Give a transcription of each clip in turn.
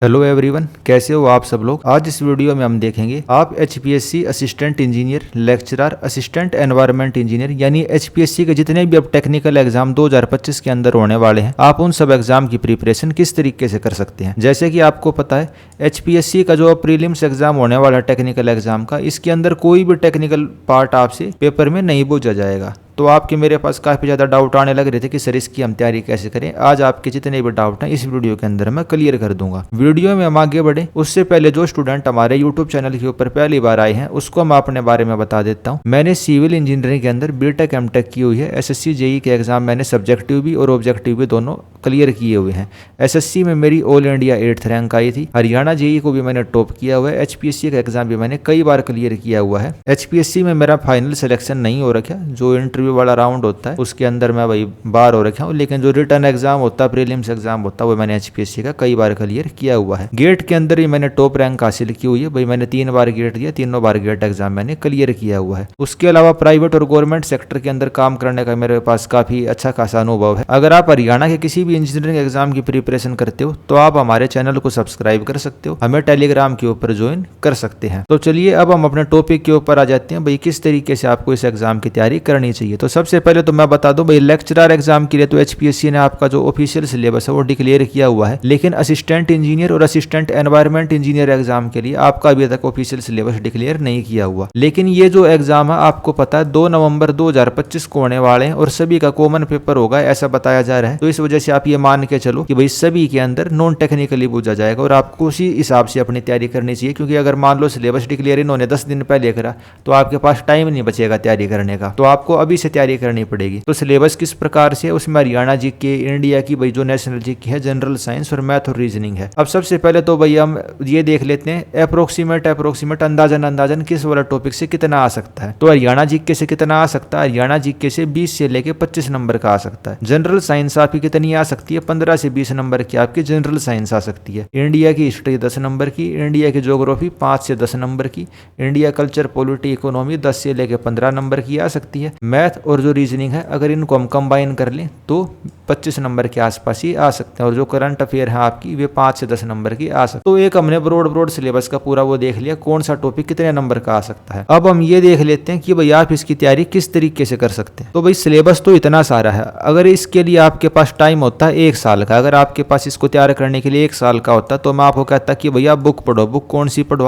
Hello everyone, कैसे हो आप सब लोग। आज इस वीडियो में हम देखेंगे आप HPSC assistant engineer, lecturer, assistant environment engineer यानी एचपीएससी के जितने भी अब टेक्निकल एग्जाम 2025 के अंदर होने वाले हैं, आप उन सब एग्जाम की प्रिपरेशन किस तरीके से कर सकते हैं। जैसे कि आपको पता है एचपीएससी का जो प्रीलिम्स एग्जाम होने वाला है टेक्निकल एग्जाम का, इसके अंदर कोई भी टेक्निकल पार्ट आपसे पेपर में नहीं पूछा जाएगा। तो आपके मेरे पास काफ़ी ज़्यादा डाउट आने लग रहे थे कि सर इसकी हम तैयारी कैसे करें। आज आपके जितने भी डाउट हैं इस वीडियो के अंदर मैं क्लियर कर दूंगा। वीडियो में हम आगे बढ़े उससे पहले जो स्टूडेंट हमारे यूट्यूब चैनल के ऊपर पहली बार आए हैं उसको मैं अपने बारे में बता देता हूँ। मैंने सिविल इंजीनियरिंग के अंदर बीटेक एमटेक की हुई है। एसएससी जेई के एग्जाम मैंने सब्जेक्टिव भी और ऑब्जेक्टिव भी दोनों क्लियर किए हुए हैं। एसएससी में मेरी ऑल इंडिया 8th रैंक आई थी। हरियाणा जेई को भी मैंने टॉप किया हुआ है। एचपीएससी का एग्जाम भी मैंने कई बार क्लियर किया हुआ है। एचपीएससी में मेरा फाइनल सिलेक्शन नहीं हो रखा, जो इंटरव्यू वाला राउंड होता है उसके अंदर मैं वही बार हो रखा हूँ, लेकिन जो रिटर्न एग्जाम होता है, प्रीलिम्स एग्जाम होता है, वो मैंने एचपीएससी का कई बार क्लियर किया हुआ है। गेट के अंदर ही मैंने टॉप रैंक हासिल की हुई है भाई। मैंने 3 बार गेट दिया, तीनों बार गेट एग्जाम मैंने क्लियर किया हुआ है। उसके अलावा प्राइवेट और गवर्नमेंट सेक्टर के अंदर काम करने का मेरे पास काफी अच्छा खासा अनुभव है। अगर आप हरियाणा के किसी भी इंजीनियरिंग एग्जाम की प्रिपरेशन करते हो तो आप हमारे चैनल को सब्सक्राइब कर सकते हो, हमें टेलीग्राम के ऊपर ज्वाइन कर सकते हैं। तो चलिए अब हम अपने टॉपिक के ऊपर आ जाते हैं भाई, किस तरीके से आपको इस एग्जाम की तैयारी करनी चाहिए। तो सबसे पहले तो मैं बता दूं भाई, लेक्चरर एग्जाम के लिए तो एचपीएससी ने आपका जो ऑफिशियल सिलेबस है वो डिक्लेयर किया हुआ है, लेकिन असिस्टेंट इंजीनियर और असिस्टेंट एनवायरनमेंट इंजीनियर एग्जाम के लिए आपका अभी तक ऑफिशियल सिलेबस डिक्लेयर नहीं किया हुआ। लेकिन ये जो एग्जाम है आपको पता है 2 नवंबर 2025 को होने वाले हैं और सभी का कॉमन पेपर होगा ऐसा बताया जा रहा है। तो इस वजह से आप ये मान के चलो कि भाई सभी के अंदर नॉन टेक्निकली पूछा जाएगा और आपको उसी हिसाब से अपनी तैयारी करनी चाहिए। क्योंकि अगर मान लो सिलेबस डिक्लेयर इन्होंने 10 दिन पहले करा तो आपके पास टाइम नहीं बचेगा तैयारी करने का, तो आपको अभी से तैयारी करनी पड़ेगी। तो सिलेबस किस प्रकार से, उसमें हरियाणा जीके, इंडिया की भाई जो नेशनल जीके है, जनरल साइंस और मैथ और रीजनिंग है। अब सबसे पहले तो भाई हम ये देख लेते हैं अप्रोक्सीमेट अंदाजन किस वाला टॉपिक से कितना आ सकता है। तो हरियाणा जीके से कितना आ सकता है, हरियाणा जीके से 20 से लेके 25 नंबर का आ सकता है। जनरल साइंस आपकी कितनी आ सकती है, 15 से 20 नंबर की आपकी जनरल साइंस आ सकती है। इंडिया की हिस्ट्री 10 नंबर की, इंडिया की ज्योग्राफी 5 से 10 नंबर की, इंडिया कल्चर पॉलिटी इकोनॉमी 10 से लेके 15 नंबर की आ सकती है। मैथ और जो रीजनिंग है अगर इनको हम कंबाइन कर लें तो 25 नंबर के आसपास ही आ सकते हैं। और जो करंट अफेयर है आपकी वे 5 से 10 नंबर की आ सकते हैं। तो एक हमने ब्रॉड सिलेबस का पूरा वो देख लिया कौन सा टॉपिक कितने नंबर का आ सकता है। अब हम ये देख लेते हैं कि भाई आप इसकी तैयारी किस तरीके से कर सकते हैं। तो भाई सिलेबस तो इतना सारा है, अगर इसके लिए आपके पास टाइम होता है 1 साल का, अगर आपके पास इसको तैयार करने के लिए 1 साल का होता तो मैं आपको कहता कि भैया बुक पढ़ो। बुक कौन सी पढ़ो,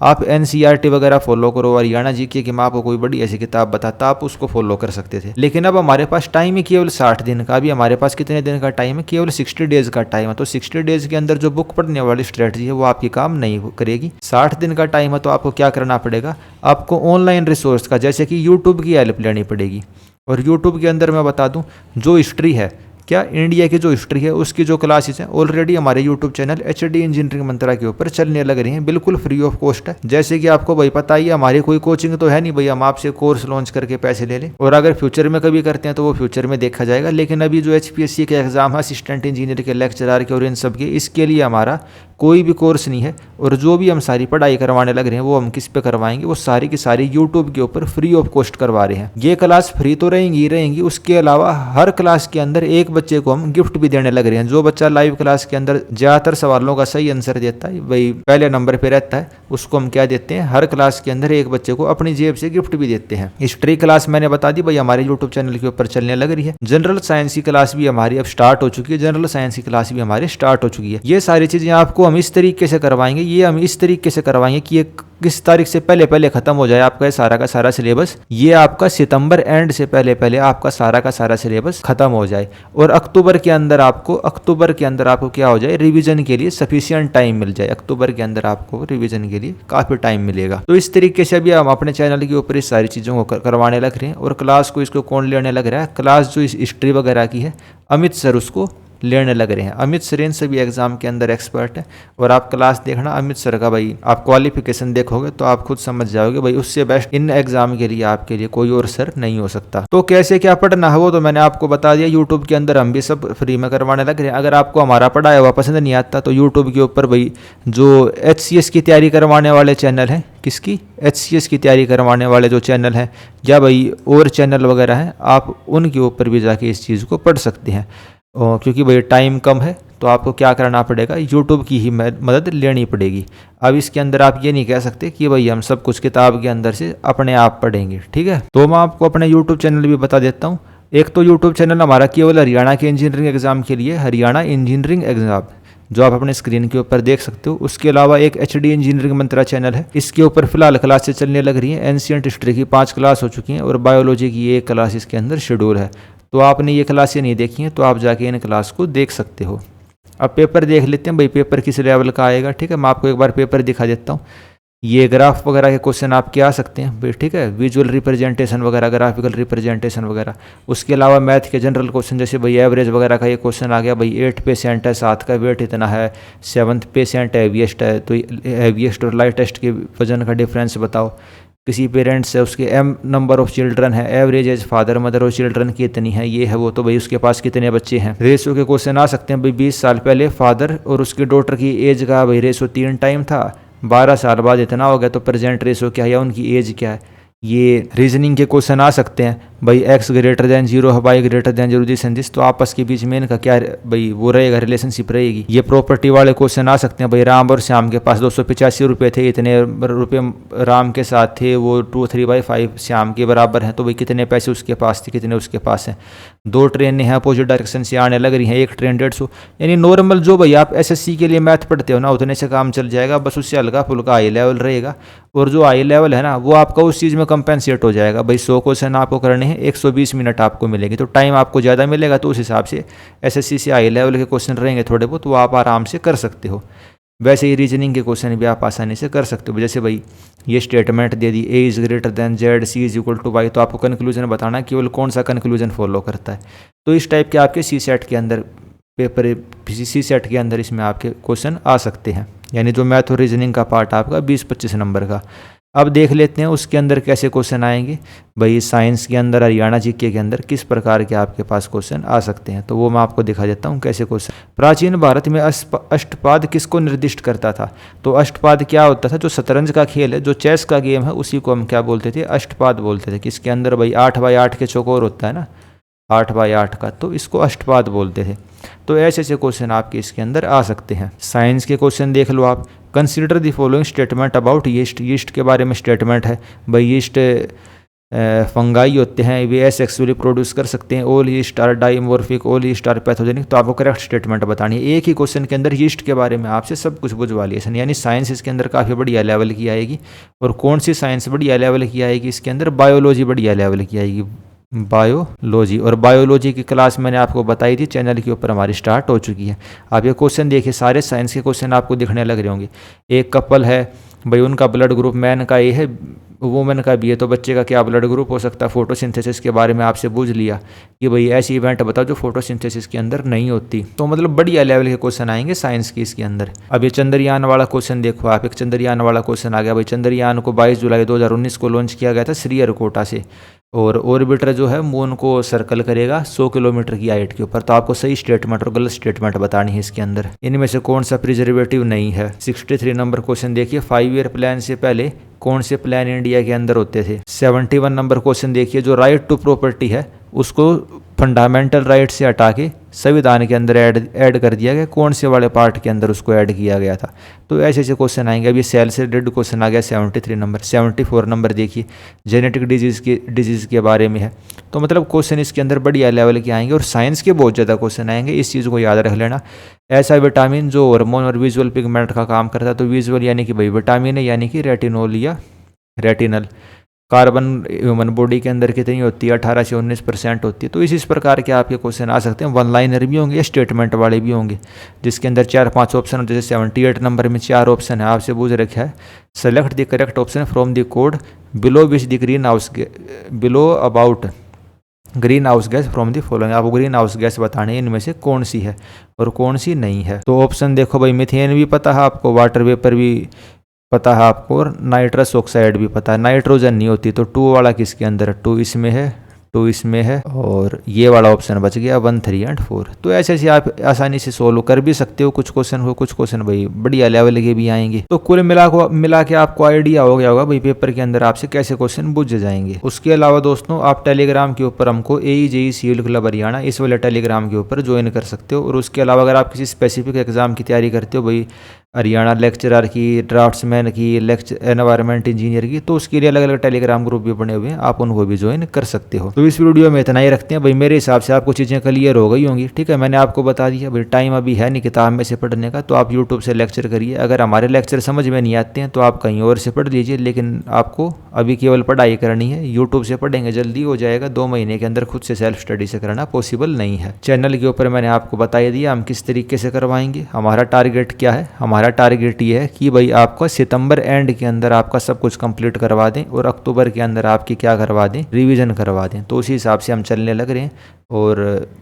आप एनसीईआरटी वगैरह फॉलो करो, हरियाणा जीके की मैं आपको कोई बड़ी ऐसी किताब बताता आप उसको फॉलो कर सकते थे। लेकिन अब हमारे पास टाइम ही केवल 60 दिन का, अभी हमारे पास कितने दिन का टाइम है, केवल 60 डेज का टाइम है। तो 60 डेज के अंदर जो बुक पढ़ने वाली स्ट्रेटजी है वो आपकी काम नहीं करेगी। 60 दिन का टाइम है तो आपको क्या करना पड़ेगा, आपको ऑनलाइन रिसोर्स का जैसे कि यूट्यूब की हेल्प लेनी पड़ेगी। और यूट्यूब के अंदर मैं बता दूं जो हिस्ट्री है, क्या इंडिया की जो हिस्ट्री है उसकी जो क्लासेस हैं ऑलरेडी हमारे यूट्यूब चैनल एचडी इंजीनियरिंग मंत्रा के ऊपर चलने लग रही हैं, बिल्कुल फ्री ऑफ कॉस्ट है। जैसे कि आपको भाई पता ही है हमारी कोई कोचिंग तो है नहीं भाई हम आपसे कोर्स लॉन्च करके पैसे ले लें, और अगर फ्यूचर में कभी करते हैं तो वो फ्यूचर में देखा जाएगा। लेकिन अभी जो एचपीएससी के एग्जाम है असिस्टेंट इंजीनियर के, लेक्चरर के और इन सब के, इसके लिए हमारा कोई भी कोर्स नहीं है। और जो भी हम सारी पढ़ाई करवाने लग रहे हैं वो हम किस पे करवाएंगे, वो सारी की सारी यूट्यूब के ऊपर फ्री ऑफ कॉस्ट करवा रहे हैं। ये क्लास फ्री तो रहेंगी, उसके अलावा हर क्लास के अंदर एक बच्चे को हम गिफ्ट भी देने लग रहे हैं। जो बच्चा लाइव क्लास के अंदर ज्यादातर सवालों का सही आंसर देता है, भाई पहले नंबर पे रहता है, उसको हम क्या देते हैं, हर क्लास के अंदर एक बच्चे को अपनी जेब से गिफ्ट भी देते हैं। हिस्ट्री क्लास मैंने बता दी भाई हमारे यूट्यूब चैनल के ऊपर चलने लग रही है। जनरल साइंस की क्लास भी हमारी अब स्टार्ट हो चुकी है, जनरल साइंस की क्लास भी हमारी स्टार्ट हो चुकी है। ये सारी चीजें आपको हम इस तरीके से करवाएंगे, ये हम इस तरीके से करवाएंगे कि ये किस तारीख से पहले खत्म हो जाए आपका सारा का सारा सिलेबस। ये आपका सितंबर एंड से पहले आपका सारा का सारा सिलेबस खत्म हो जाए और अक्टूबर के अंदर आपको क्या हो जाए, रिवीजन के लिए सफिशिएंट टाइम मिल जाए। अक्टूबर के अंदर आपको रिवीजन के लिए काफी टाइम मिलेगा। तो इस तरीके से अभी हम अपने चैनल के ऊपर इस सारी चीजों को करवाने लग रहे हैं। और क्लास को इसको कौन लेने लग रहा है, क्लास जो इस हिस्ट्री वगैरह की है अमित सर उसको लेने लग रहे हैं। अमित सर इन सभी एग्जाम के अंदर एक्सपर्ट है। और आप क्लास देखना अमित सर का, भाई आप क्वालिफिकेशन देखोगे तो आप खुद समझ जाओगे भाई उससे बेस्ट इन एग्जाम के लिए आपके लिए कोई और सर नहीं हो सकता। तो कैसे क्या पढ़ना है वो तो मैंने आपको बता दिया, यूट्यूब के अंदर हम भी सब फ्री में करवाने लग रहे हैं। अगर आपको हमारा पढ़ाया हुआ पसंद नहीं आता तो यूट्यूब के ऊपर भाई जो एचसीएस की तैयारी करवाने वाले चैनल हैं, किसकी, एचसीएस की तैयारी करवाने वाले जो चैनल हैं या भाई और चैनल वगैरह हैं, आप उनके ऊपर भी जाके इस चीज़ को पढ़ सकते हैं। क्योंकि भाई टाइम कम है तो आपको क्या करना पड़ेगा, यूट्यूब की ही मदद लेनी पड़ेगी। अब इसके अंदर आप ये नहीं कह सकते कि भाई हम सब कुछ किताब के अंदर से अपने आप पढ़ेंगे, ठीक है। तो मैं आपको अपने यूट्यूब चैनल भी बता देता हूँ। एक तो यूट्यूब चैनल हमारा केवल हरियाणा के इंजीनियरिंग एग्जाम के लिए, हरियाणा इंजीनियरिंग एग्जाम, जो आप अपने स्क्रीन के ऊपर देख सकते हो। उसके अलावा एक HD इंजीनियरिंग मंत्रा चैनल है, इसके ऊपर फिलहाल क्लासेस चलने लग रही हैं। एंशिएंट हिस्ट्री की 5 क्लास हो चुकी हैं और बायोलॉजी की 1 क्लास इसके अंदर शेड्यूल है। तो आपने ये क्लासें नहीं देखी हैं तो आप जाके इन क्लास को देख सकते हो। अब पेपर देख लेते हैं भाई, पेपर किस लेवल का आएगा, ठीक है। मैं आपको एक बार पेपर दिखा देता हूँ। ये ग्राफ वगैरह के क्वेश्चन आपके आ सकते हैं भाई, ठीक है। विजुअल रिप्रेजेंटेशन वगैरह, ग्राफिकल रिप्रेजेंटेशन वगैरह। उसके अलावा मैथ के जनरल क्वेश्चन, जैसे भाई एवरेज वगैरह का ये क्वेश्चन आ गया भाई, 8% है, 7 का वेट इतना है, 7% हैवीएस्ट है, तो हैवीएस्ट और लाइटेस्ट के वजन का डिफरेंस बताओ। किसी पेरेंट्स है उसके m नंबर ऑफ चिल्ड्रन है, एवरेज एज फादर मदर और चिल्ड्रन की इतनी है, ये है वो, तो भाई उसके पास कितने बच्चे हैं। रेशो के क्वेश्चन आ सकते हैं भाई, 20 साल पहले फादर और उसके डॉटर की एज का भाई रेशो 3 टाइम था, 12 साल बाद इतना हो गया, तो प्रेजेंट रेशो क्या है या उनकी एज क्या है। ये रीजनिंग के क्वेश्चन आ सकते हैं भाई, x ग्रेटर दैन 0 है, y greater than 0 this and this, तो आपस के बीच में इनका क्या भाई वो रहेगा, रिलेशनशिप रहेगी। ये प्रॉपर्टी वाले क्वेश्चन आ सकते हैं भाई, राम और श्याम के पास 285 रुपये थे, इतने रुपये राम के साथ थे, वो 2/3/5 श्याम के बराबर हैं, तो भाई कितने पैसे उसके पास थे, कितने उसके पास हैं। 2 ट्रेनें हैं अपोजिट डायरेक्शन से आने लग रही हैं, एक ट्रेन 150, यानी नॉर्मल जो भाई आप SSC के लिए मैथ पढ़ते हो ना, उतने से काम चल जाएगा, बस उससे हल्का फुल्का हाई लेवल रहेगा। और जो हाई लेवल है ना, वो आपका उस चीज़ में कंपेंसेट हो जाएगा भाई। 100 क्वेश्चन आपको करने हैं, 120 मिनट आपको मिलेंगे, तो टाइम आपको ज़्यादा मिलेगा, तो उस हिसाब से SSC से हाई लेवल के क्वेश्चन रहेंगे थोड़े बहुत, वो आप आराम से कर सकते हो। वैसे ही रीजनिंग के क्वेश्चन भी आप आसानी से कर सकते हो। जैसे भाई ये स्टेटमेंट दे दी, A is greater than Z, C is equal to Y, तो आपको कंक्लूजन बताना है केवल कौन सा कंक्लूजन फॉलो करता है। तो इस टाइप के आपके CSET के अंदर पेपर, CSET के अंदर इसमें आपके क्वेश्चन आ सकते हैं, यानी जो मैथ और रीजनिंग का पार्ट आपका 20-25 नंबर का। अब देख लेते हैं उसके अंदर कैसे क्वेश्चन आएंगे भाई। साइंस के अंदर, हरियाणा जीके के अंदर किस प्रकार के आपके पास क्वेश्चन आ सकते हैं, तो वो मैं आपको दिखा देता हूँ कैसे क्वेश्चन। प्राचीन भारत में अष्टपाद किसको निर्दिष्ट करता था, तो अष्टपाद क्या होता था, जो शतरंज का खेल है, जो चेस का गेम है, उसी को हम क्या बोलते थे, अष्टपाद बोलते थे। किसके अंदर भाई 8x8 के चौकोर होता है ना, 8x8 का, तो इसको अष्टपाद बोलते थे। तो ऐसे ऐसे क्वेश्चन आपके इसके अंदर आ सकते हैं। साइंस के क्वेश्चन देख लो आप। Consider the following statement about yeast, yeast के बारे में स्टेटमेंट है भाई। यीस्ट फंगाई होते हैं, वे एसेक्सुअली प्रोड्यूस कर सकते हैं, all yeast are dimorphic, all yeast are pathogenic, तो आपको करेक्ट स्टेटमेंट बतानी है। एक ही क्वेश्चन के अंदर यीस्ट के बारे में आपसे सब कुछ बुझवा लिया, यानी साइंस इसके अंदर काफ़ी बढ़िया लेवल की आएगी। और कौन सी साइंस बढ़िया लेवल की आएगी इसके अंदर, बायोलॉजी बढ़िया लेवल की आएगी, बायोलॉजी। और बायोलॉजी की क्लास मैंने आपको बताई थी, चैनल के ऊपर हमारी स्टार्ट हो चुकी है। आप ये क्वेश्चन देखिए, सारे साइंस के क्वेश्चन आपको दिखने लग रहे होंगे। एक कपल है भाई, उनका ब्लड ग्रुप मैन का ए है, वुमेन का बी है, तो बच्चे का क्या ब्लड ग्रुप हो सकता है। फोटोसिंथेसिस के बारे में आपसे पूछ लिया कि भाई ऐसी इवेंट बताओ जो फोटोसिंथेसिस के अंदर नहीं होती। तो मतलब बढ़िया लेवल के क्वेश्चन आएंगे साइंस के इसके अंदर। अब ये चंद्रयान वाला क्वेश्चन देखो आप, एक चंद्रयान वाला क्वेश्चन आ गया भाई। चंद्रयान को 22 जुलाई 2019 को लॉन्च किया गया था श्रीहरिकोटा से, और ऑर्बिटर जो है मून को सर्कल करेगा 100 किलोमीटर की हाइट के ऊपर। तो आपको सही स्टेटमेंट और गलत स्टेटमेंट बतानी है इसके अंदर। इनमें से कौन सा प्रिजर्वेटिव नहीं है। 63 नंबर क्वेश्चन देखिए, 5 ईयर प्लान से पहले कौन से प्लान इंडिया के अंदर होते थे। 71 नंबर क्वेश्चन देखिए, जो राइट टू प्रॉपर्टी है उसको फंडामेंटल राइट से हटा के संविधान के अंदर ऐड कर दिया गया, कौन से वाले पार्ट के अंदर उसको ऐड किया गया था। तो ऐसे ऐसे क्वेश्चन आएंगे। अभी सेल से रिलेटेड क्वेश्चन आ गया 73 नंबर। 74 नंबर देखिए, जेनेटिक डिजीज़ के बारे में है। तो मतलब क्वेश्चन इसके अंदर बढ़िया लेवल के आएंगे, और साइंस के बहुत ज़्यादा क्वेश्चन आएंगे, इस चीज़ को याद रख लेना। ऐसा विटामिन जो हार्मोन और विजुअल पिगमेंट का काम करता है, तो विजुअल यानी कि भाई विटामिन है, यानी कि रेटिनोल या रेटिनल। कार्बन ह्यूमन बॉडी के अंदर कितनी होती है, 18 से 19% होती है। तो इस प्रकार के आपके क्वेश्चन आ सकते हैं। वन लाइनर भी होंगे या स्टेटमेंट वाले भी होंगे, जिसके अंदर 4-5 ऑप्शन, जैसे 78 नंबर में 4 ऑप्शन है, आपसे पूछ रखा है select the correct option from the code below which the green house below about green house gas from the following. आपको ग्रीन हाउस गैस बताने इनमें से कौन सी है और कौन सी नहीं है। तो ऑप्शन देखो भाई, मीथेन भी पता है आपको, वाटर वेपर भी पता है आपको, और नाइट्रस ऑक्साइड भी पता है। नाइट्रोजन नहीं होती, तो 2 वाला किसके अंदर है, 2 इसमें है, 2 इसमें है और ये वाला ऑप्शन बच गया 1, 3 एंड 4। तो ऐसे ऐसे आप आसानी से सोल्व कर भी सकते हो। कुछ क्वेश्चन भाई बढ़िया लेवल के भी आएंगे। तो कुल मिला के आपको आइडिया हो गया होगा भाई पेपर के अंदर आपसे कैसे क्वेश्चन पूछे जाएंगे। उसके अलावा दोस्तों आप टेलीग्राम के ऊपर हमको AE सिविल क्लब हरियाणा इस वाले टेलीग्राम के ऊपर ज्वाइन कर सकते हो। और उसके अलावा अगर आप किसी स्पेसिफिक एग्जाम की तैयारी करते हो भाई हरियाणा लेक्चरर की, ड्राफ्ट्समैन की, एनवायरमेंट इंजीनियर की, तो उसके लिए अलग अलग टेलीग्राम ग्रुप भी बने हुए हैं, आप उनको भी ज्वाइन कर सकते हो। तो इस वीडियो में इतना ही रखते हैं भाई। मेरे हिसाब से आपको चीज़ें क्लियर हो गई होंगी। ठीक है, मैंने आपको बता दिया भाई टाइम अभी है नहीं किताब में से पढ़ने का, तो आप यूट्यूब से लेक्चर करिए। अगर हमारे लेक्चर समझ में नहीं आते हैं तो आप कहीं और से पढ़ लीजिए, लेकिन आपको अभी केवल पढ़ाई करनी है। यूट्यूब से पढ़ेंगे जल्दी हो जाएगा, 2 महीने के अंदर खुद से सेल्फ स्टडी से करना पॉसिबल नहीं है। चैनल के ऊपर मैंने आपको बता दिया हम किस तरीके से करवाएंगे। हमारा टारगेट क्या है? हमारा टारगेट ये है कि भाई आपको सितंबर एंड के अंदर आपका सब कुछ कंप्लीट करवा दें और अक्टूबर के अंदर आपकी क्या करवा दें, रिवीजन करवा दें। तो उसी हिसाब से हम चलने लग रहे हैं और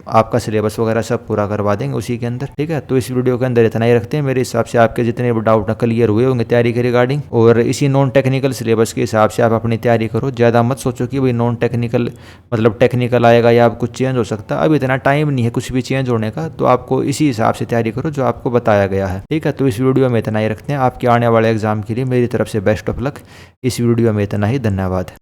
आपका सिलेबस वगैरह सब पूरा करवा देंगे उसी के अंदर। ठीक है, तो इस वीडियो के अंदर इतना ही रखते हैं। मेरे हिसाब से आपके जितने भी डाउट क्लियर हुए होंगे तैयारी के रिगार्डिंग, और इसी नॉन टेक्निकल सिलेबस के हिसाब से आप अपनी तैयारी करो। ज़्यादा मत सोचो कि भाई नॉन टेक्निकल मतलब टेक्निकल आएगा या कुछ चेंज हो सकता है। अब इतना टाइम नहीं है कुछ भी चेंज होने का, तो आपको इसी हिसाब से तैयारी करो जो आपको बताया गया है। ठीक है, तो इस वीडियो में इतना ही रखते हैं। आपके आने वाले एग्जाम के लिए मेरी तरफ से बेस्ट ऑफ लक। इस वीडियो में इतना ही, धन्यवाद।